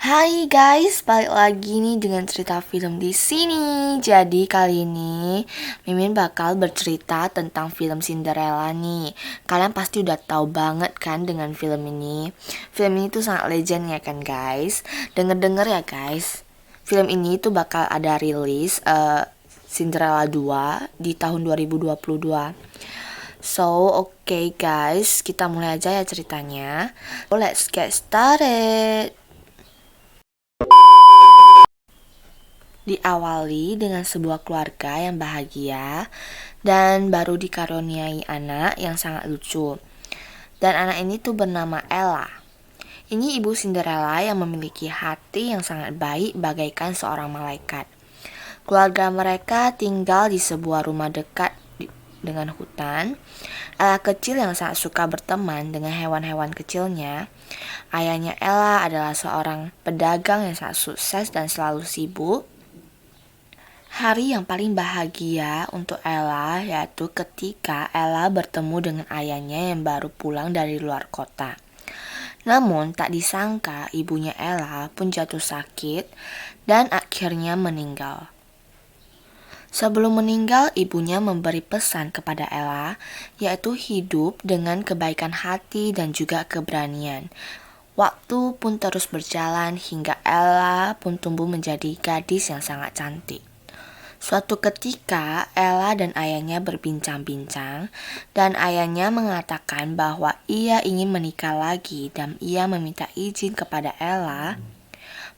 Hai guys, balik lagi nih dengan cerita film di sini. Jadi kali ini Mimin bakal bercerita tentang film Cinderella nih. Kalian pasti udah tahu banget kan dengan film ini. Film ini tuh sangat legend ya kan guys. Denger-denger ya guys. Film ini tuh bakal ada rilis Cinderella 2 di tahun 2022. So, oke guys, kita mulai aja ya ceritanya. Let's get started. Diawali dengan sebuah keluarga yang bahagia dan baru dikaruniai anak yang sangat lucu. Dan anak ini tuh bernama Ella. Ini ibu Cinderella yang memiliki hati yang sangat baik bagaikan seorang malaikat. Keluarga mereka tinggal di sebuah rumah dekat dengan hutan. Ella kecil yang sangat suka berteman dengan hewan-hewan kecilnya. Ayahnya Ella adalah seorang pedagang yang sangat sukses dan selalu sibuk. Hari yang paling bahagia untuk Ella yaitu ketika Ella bertemu dengan ayahnya yang baru pulang dari luar kota. Namun tak disangka ibunya Ella pun jatuh sakit dan akhirnya meninggal. Sebelum meninggal, ibunya memberi pesan kepada Ella, yaitu hidup dengan kebaikan hati dan juga keberanian. Waktu pun terus berjalan hingga Ella pun tumbuh menjadi gadis yang sangat cantik. Suatu ketika, Ella dan ayahnya berbincang-bincang, dan ayahnya mengatakan bahwa ia ingin menikah lagi dan ia meminta izin kepada Ella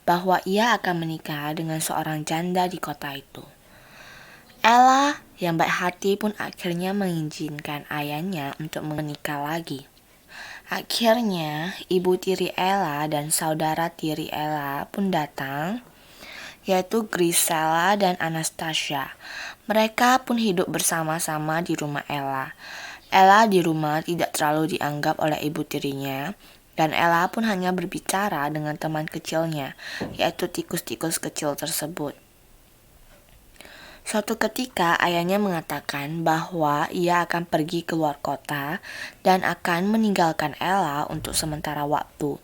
bahwa ia akan menikah dengan seorang janda di kota itu. Ella yang baik hati pun akhirnya mengizinkan ayahnya untuk menikah lagi. Akhirnya, ibu tiri Ella dan saudara tiri Ella pun datang, yaitu Grisela dan Anastasia. Mereka pun hidup bersama-sama di rumah Ella. Ella di rumah tidak terlalu dianggap oleh ibu tirinya, dan Ella pun hanya berbicara dengan teman kecilnya, yaitu tikus-tikus kecil tersebut. Suatu ketika ayahnya mengatakan bahwa ia akan pergi ke luar kota dan akan meninggalkan Ella untuk sementara waktu.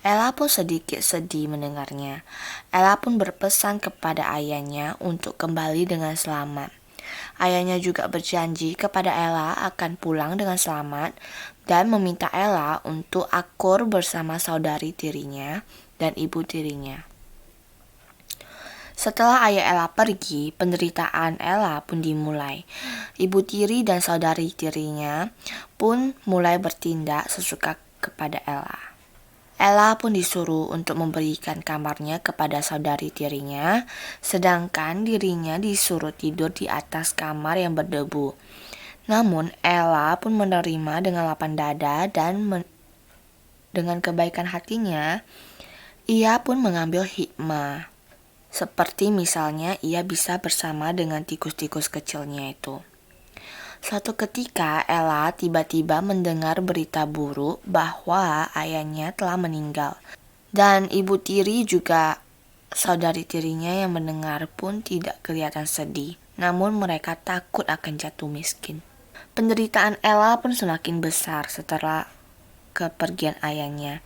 Ella pun sedikit sedih mendengarnya. Ella pun berpesan kepada ayahnya untuk kembali dengan selamat. Ayahnya juga berjanji kepada Ella akan pulang dengan selamat dan meminta Ella untuk akur bersama saudari tirinya dan ibu tirinya. Setelah ayah Ella pergi, penderitaan Ella pun dimulai. Ibu tiri dan saudari tirinya pun mulai bertindak sesuka kepada Ella. Ella pun disuruh untuk memberikan kamarnya kepada saudari tirinya, sedangkan dirinya disuruh tidur di atas kamar yang berdebu. Namun Ella pun menerima dengan lapang dada dan dengan kebaikan hatinya, ia pun mengambil hikmah. Seperti misalnya ia bisa bersama dengan tikus-tikus kecilnya itu. Suatu ketika Ella tiba-tiba mendengar berita buruk bahwa ayahnya telah meninggal. Dan ibu tiri juga saudari tirinya yang mendengar pun tidak kelihatan sedih. Namun mereka takut akan jatuh miskin. Penderitaan Ella pun semakin besar setelah kepergian ayahnya.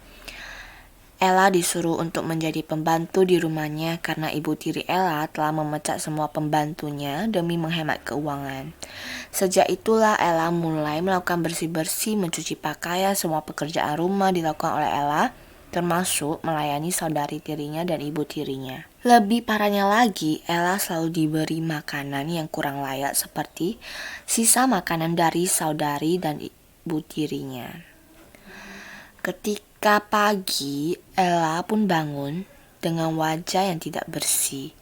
Ella disuruh untuk menjadi pembantu di rumahnya karena ibu tiri Ella telah memecat semua pembantunya demi menghemat keuangan. Sejak itulah Ella mulai melakukan bersih-bersih, mencuci pakaian, semua pekerjaan rumah dilakukan oleh Ella, termasuk melayani saudari tirinya dan ibu tirinya. Lebih parahnya lagi, Ella selalu diberi makanan yang kurang layak seperti sisa makanan dari saudari dan ibu tirinya. Ketika pagi, Ella pun bangun dengan wajah yang tidak bersih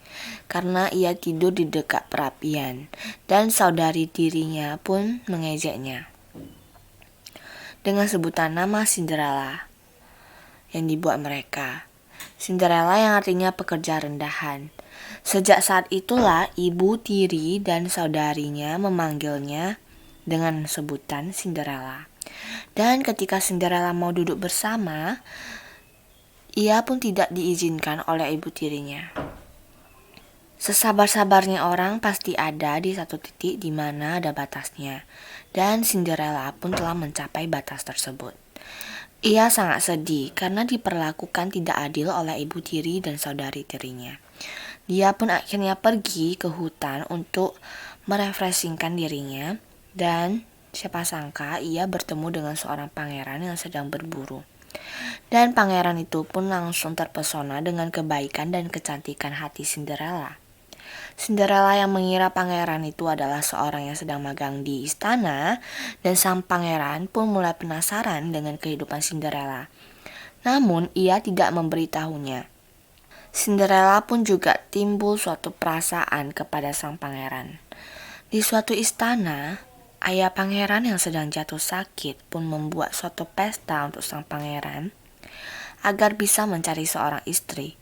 karena ia tidur di dekat perapian dan saudari tirinya pun mengejeknya dengan sebutan nama Cinderella yang dibuat mereka. Cinderella yang artinya pekerja rendahan. Sejak saat itulah ibu tiri dan saudarinya memanggilnya dengan sebutan Cinderella. Dan ketika Cinderella mau duduk bersama, ia pun tidak diizinkan oleh ibu tirinya. Sesabar-sabarnya orang pasti ada di satu titik di mana ada batasnya. Dan Cinderella pun telah mencapai batas tersebut. Ia sangat sedih karena diperlakukan tidak adil oleh ibu tiri dan saudari tirinya. Dia pun akhirnya pergi ke hutan untuk merefreshingkan dirinya dan siapa sangka ia bertemu dengan seorang pangeran yang sedang berburu. Dan pangeran itu pun langsung terpesona dengan kebaikan dan kecantikan hati Cinderella. Cinderella yang mengira pangeran itu adalah seorang yang sedang magang di istana, dan sang pangeran pun mulai penasaran dengan kehidupan Cinderella. Namun ia tidak memberitahunya. Cinderella pun juga timbul suatu perasaan kepada sang pangeran. Di suatu istana, ayah pangeran yang sedang jatuh sakit pun membuat suatu pesta untuk sang pangeran agar bisa mencari seorang istri.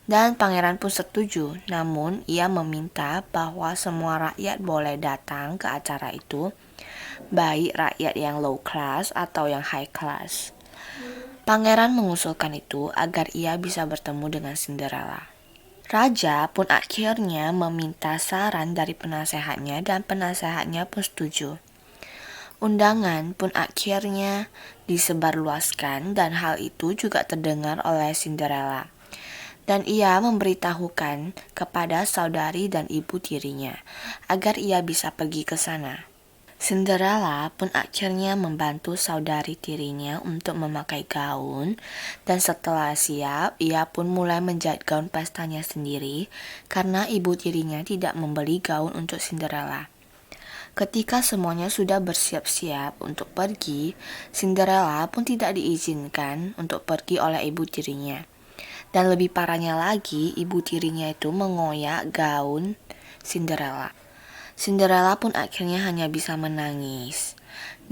Dan pangeran pun setuju, namun ia meminta bahwa semua rakyat boleh datang ke acara itu, baik rakyat yang low class atau yang high class. Pangeran mengusulkan itu agar ia bisa bertemu dengan Cinderella. Raja pun akhirnya meminta saran dari penasehatnya dan penasehatnya pun setuju. Undangan pun akhirnya disebarluaskan dan hal itu juga terdengar oleh Cinderella. Dan ia memberitahukan kepada saudari dan ibu tirinya agar ia bisa pergi ke sana. Cinderella pun akhirnya membantu saudari tirinya untuk memakai gaun, dan setelah siap, ia pun mulai menjahit gaun pestanya sendiri karena ibu tirinya tidak membeli gaun untuk Cinderella. Ketika semuanya sudah bersiap-siap untuk pergi, Cinderella pun tidak diizinkan untuk pergi oleh ibu tirinya. Dan lebih parahnya lagi, ibu tirinya itu mengoyak gaun Cinderella. Cinderella pun akhirnya hanya bisa menangis.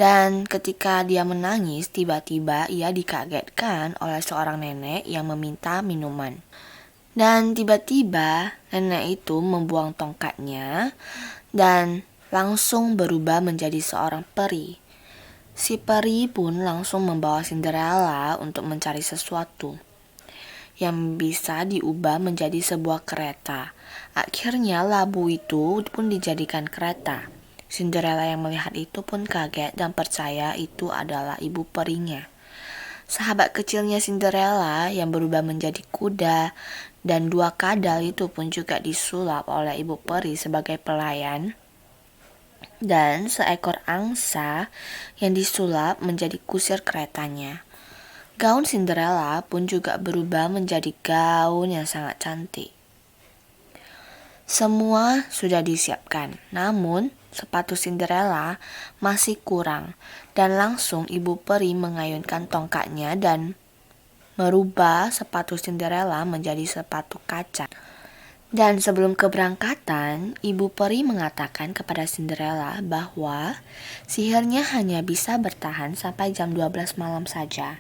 Dan ketika dia menangis, tiba-tiba ia dikagetkan oleh seorang nenek yang meminta minuman. Dan tiba-tiba nenek itu membuang tongkatnya dan langsung berubah menjadi seorang peri. Si peri pun langsung membawa Cinderella untuk mencari sesuatu yang bisa diubah menjadi sebuah kereta. Akhirnya labu itu pun dijadikan kereta. Cinderella yang melihat itu pun kaget dan percaya itu adalah ibu perinya. Sahabat kecilnya Cinderella yang berubah menjadi kuda dan 2 kadal itu pun juga disulap oleh ibu peri sebagai pelayan. Dan seekor angsa yang disulap menjadi kusir keretanya. Gaun Cinderella pun juga berubah menjadi gaun yang sangat cantik. Semua sudah disiapkan, namun sepatu Cinderella masih kurang, dan langsung ibu peri mengayunkan tongkatnya dan merubah sepatu Cinderella menjadi sepatu kaca. Dan sebelum keberangkatan, ibu peri mengatakan kepada Cinderella bahwa sihirnya hanya bisa bertahan sampai jam 12 malam saja.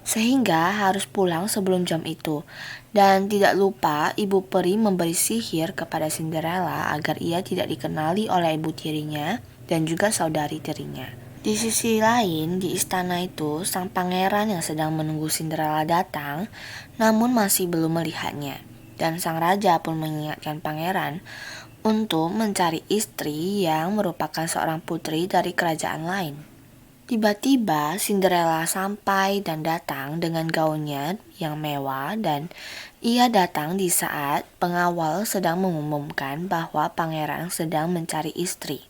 Sehingga harus pulang sebelum jam itu. Dan tidak lupa ibu peri memberi sihir kepada Cinderella agar ia tidak dikenali oleh ibu tirinya dan juga saudari tirinya. Di sisi lain, di istana itu, sang pangeran yang sedang menunggu Cinderella datang, namun masih belum melihatnya. Dan sang raja pun mengingatkan pangeran untuk mencari istri yang merupakan seorang putri dari kerajaan lain. Tiba-tiba Cinderella sampai dan datang dengan gaunnya yang mewah, dan ia datang di saat pengawal sedang mengumumkan bahwa pangeran sedang mencari istri.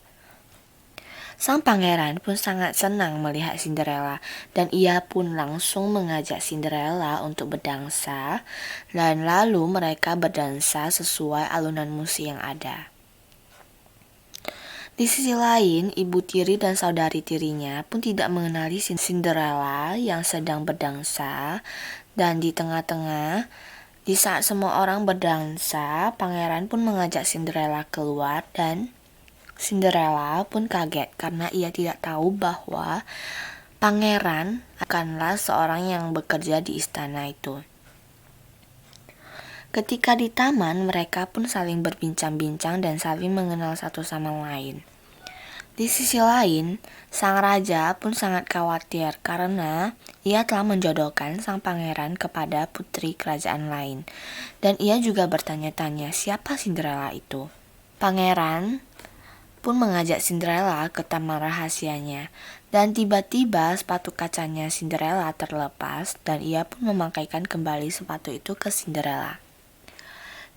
Sang pangeran pun sangat senang melihat Cinderella dan ia pun langsung mengajak Cinderella untuk berdansa, dan lalu mereka berdansa sesuai alunan musik yang ada. Di sisi lain, ibu tiri dan saudari tirinya pun tidak mengenali Cinderella yang sedang berdansa. Dan di tengah-tengah, di saat semua orang berdansa, pangeran pun mengajak Cinderella keluar, dan Cinderella pun kaget karena ia tidak tahu bahwa pangeran akanlah seorang yang bekerja di istana itu. Ketika di taman, mereka pun saling berbincang-bincang dan saling mengenal satu sama lain. Di sisi lain, sang raja pun sangat khawatir karena ia telah menjodohkan sang pangeran kepada putri kerajaan lain. Dan ia juga bertanya-tanya siapa Cinderella itu. Pangeran pun mengajak Cinderella ke taman rahasianya. Dan tiba-tiba sepatu kacanya Cinderella terlepas dan ia pun memakaikan kembali sepatu itu ke Cinderella.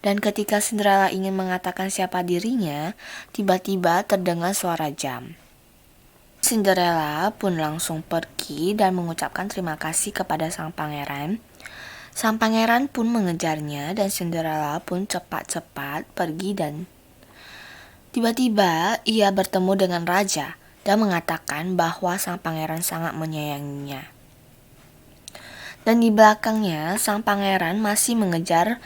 Dan ketika Cinderella ingin mengatakan siapa dirinya, tiba-tiba terdengar suara jam. Cinderella pun langsung pergi dan mengucapkan terima kasih kepada sang pangeran. Sang pangeran pun mengejarnya dan Cinderella pun cepat-cepat pergi dan tiba-tiba ia bertemu dengan raja dan mengatakan bahwa sang pangeran sangat menyayanginya. Dan di belakangnya sang pangeran masih mengejar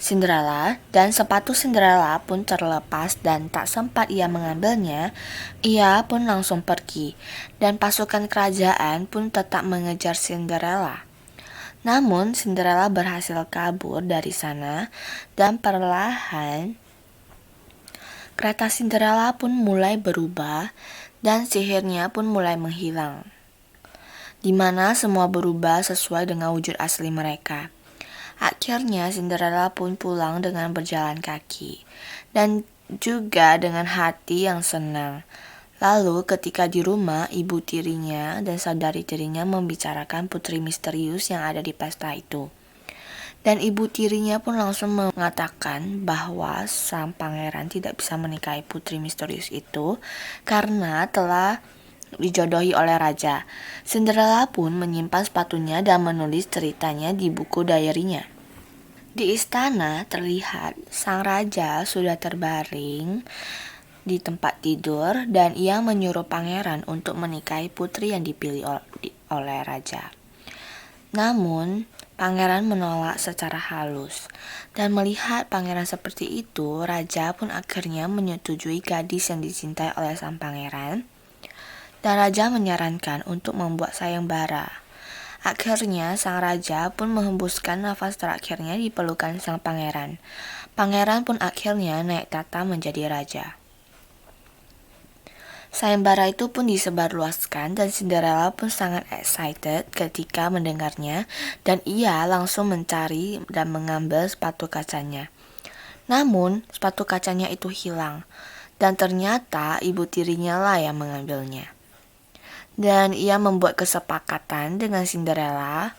Cinderella dan sepatu Cinderella pun terlepas dan tak sempat ia mengambilnya, ia pun langsung pergi dan pasukan kerajaan pun tetap mengejar Cinderella. Namun Cinderella berhasil kabur dari sana dan perlahan kereta Cinderella pun mulai berubah dan sihirnya pun mulai menghilang, di mana semua berubah sesuai dengan wujud asli mereka. Akhirnya Cinderella pun pulang dengan berjalan kaki dan juga dengan hati yang senang. Lalu ketika di rumah, ibu tirinya dan saudari tirinya membicarakan putri misterius yang ada di pesta itu. Dan ibu tirinya pun langsung mengatakan bahwa sang pangeran tidak bisa menikahi putri misterius itu karena telah dijodohi oleh raja. Cinderella pun menyimpan sepatunya dan menulis ceritanya di buku diary-nya. Di istana terlihat sang raja sudah terbaring di tempat tidur dan ia menyuruh pangeran untuk menikahi putri yang dipilih oleh raja. Namun, pangeran menolak secara halus dan melihat pangeran seperti itu, raja pun akhirnya menyetujui gadis yang dicintai oleh sang pangeran. Dan raja menyarankan untuk membuat sayembara. Akhirnya sang raja pun menghembuskan nafas terakhirnya di pelukan sang pangeran. Pangeran pun akhirnya naik tahta menjadi raja. Sayembara itu pun disebarluaskan dan Cinderella pun sangat excited ketika mendengarnya dan ia langsung mencari dan mengambil sepatu kacanya. Namun sepatu kacanya itu hilang dan ternyata ibu tirinya lah yang mengambilnya. Dan ia membuat kesepakatan dengan Cinderella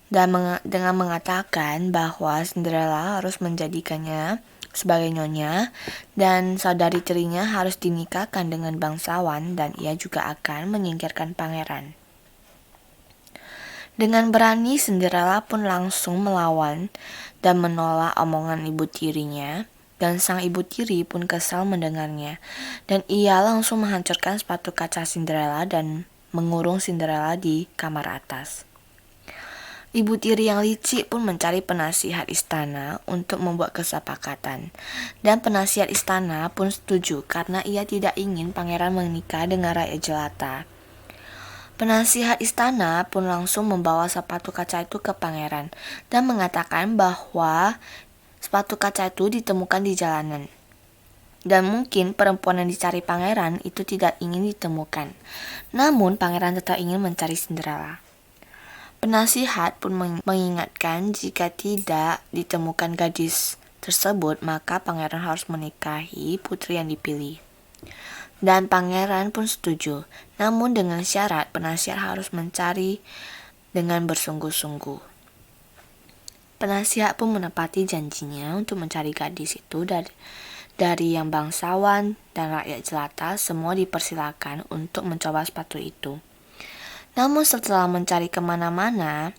dan dengan mengatakan bahwa Cinderella harus menjadikannya sebagai nyonya dan saudari tirinya harus dinikahkan dengan bangsawan dan ia juga akan menyingkirkan pangeran. Dengan berani Cinderella pun langsung melawan dan menolak omongan ibu tirinya. Dan sang ibu tiri pun kesal mendengarnya dan ia langsung menghancurkan sepatu kaca Cinderella dan mengurung Cinderella di kamar atas. Ibu tiri yang licik pun mencari penasihat istana untuk membuat kesepakatan. Dan penasihat istana pun setuju karena ia tidak ingin pangeran menikah dengan rakyat jelata. Penasihat istana pun langsung membawa sepatu kaca itu ke pangeran dan mengatakan bahwa sepatu kaca itu ditemukan di jalanan. Dan mungkin perempuan yang dicari pangeran itu tidak ingin ditemukan. Namun pangeran tetap ingin mencari Cinderella. Penasihat pun mengingatkan jika tidak ditemukan gadis tersebut, maka pangeran harus menikahi putri yang dipilih. Dan pangeran pun setuju. Namun dengan syarat penasihat harus mencari dengan bersungguh-sungguh. Penasihat pun menepati janjinya untuk mencari gadis itu dari yang bangsawan dan rakyat jelata, semua dipersilakan untuk mencoba sepatu itu. Namun setelah mencari kemana-mana,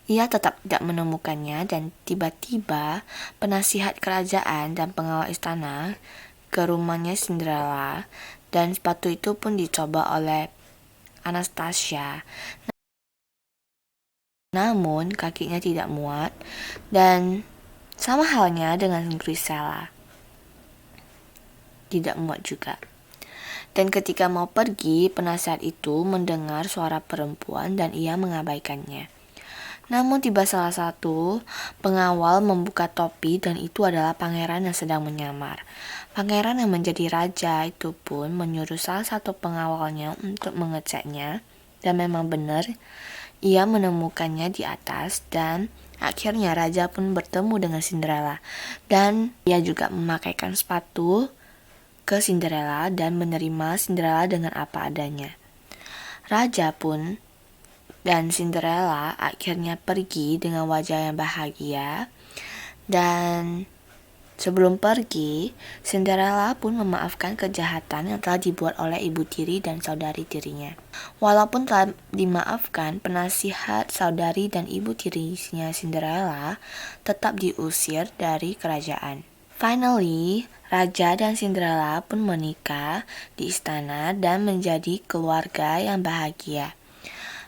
ia tetap tidak menemukannya dan tiba-tiba penasihat kerajaan dan pengawal istana ke rumahnya Cinderella dan sepatu itu pun dicoba oleh Anastasia. Namun kakinya tidak muat dan sama halnya dengan Grisella. Tidak muat juga. Dan ketika mau pergi, penasihat itu mendengar suara perempuan dan ia mengabaikannya. Namun tiba salah satu pengawal membuka topi dan itu adalah pangeran yang sedang menyamar. Pangeran yang menjadi raja itu pun menyuruh salah satu pengawalnya untuk mengeceknya dan memang benar ia menemukannya di atas dan akhirnya raja pun bertemu dengan Cinderella dan ia juga memakaikan sepatu ke Cinderella dan menerima Cinderella dengan apa adanya. Raja pun dan Cinderella akhirnya pergi dengan wajah yang bahagia. Dan sebelum pergi, Cinderella pun memaafkan kejahatan yang telah dibuat oleh ibu tiri dan saudari tirinya. Walaupun telah dimaafkan, penasihat saudari dan ibu tirinya Cinderella tetap diusir dari kerajaan. Finally, Raja dan Cinderella pun menikah di istana dan menjadi keluarga yang bahagia.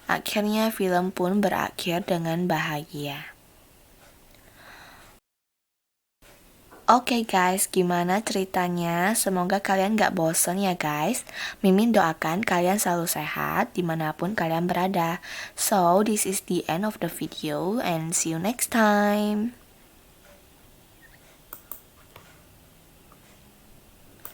Akhirnya film pun berakhir dengan bahagia. Oke guys, gimana ceritanya? Semoga kalian gak bosen ya guys. Mimin doakan kalian selalu sehat dimanapun kalian berada. So, this is the end of the video and see you next time.